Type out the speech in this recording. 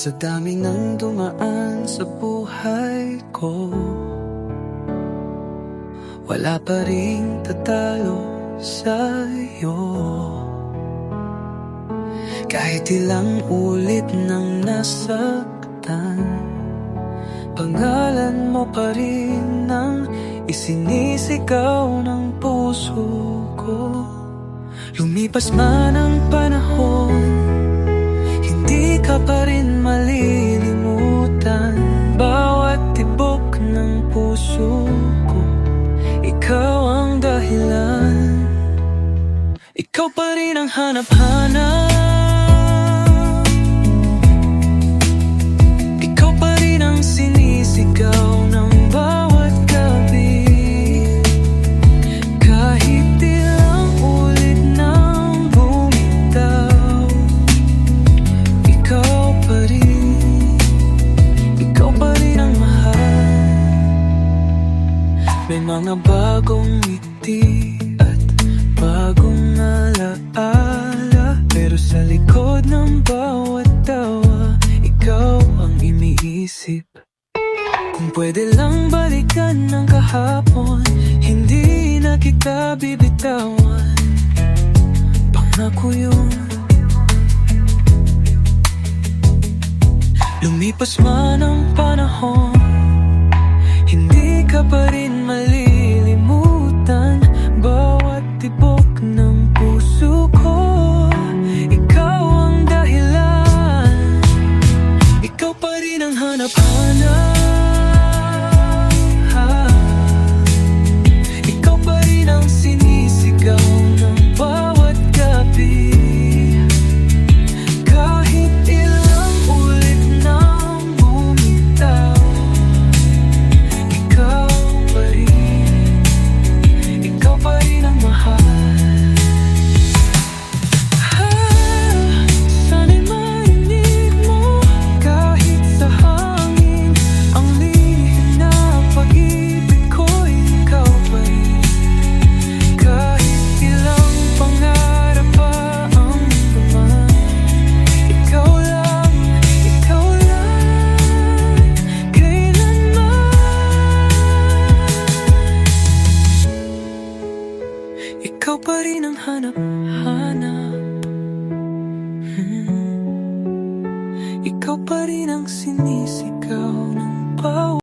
Sa dami ng dumaan sa buhay ko, wala pa ring tatalo sa'yo. Kahit ilang ulit nang nasaktan, pangalan mo pa rin ang isinisigaw ng puso ko. Lumipas man ang panahon, hindi ka pa rin malilimutan. Bawat tibok ng puso ko, ikaw ang dahilan. Ikaw pa rin ang hanap-hanap, ikaw pa rin ang sinisigaw ng bawat gabi. Kahit ilang ulit nang bumitaw, ikaw pa rin ang mahal. May mga bagong ngiti at bagong alaala, pero sa likod ng bawat tawa, ikaw ang iniisip. Kung pwede lang balikan ng kahapon, hindi na kita bibitawan. Pangako yun. Lumipas man ang panahon, hindi ka pa rin malilimutan. Bawat tibok ng puso ko, ikaw ang dahilan. Ikaw pa rin ang hanap-hanap, ikaw pa rin ang sinisigaw ng bawat gabi. Kahit ilang ulit nang bumitaw, ikaw pa rin ang mahal. Sana'y marinig mo kahit sa hangin, ang lihim na pag-ibig ko'y ikaw pa rin. Kahit ilang pangarap pa ang dumaan, ikaw lang, kailanman. Ikaw pa rin ang hanap-hanap, ikaw pa rin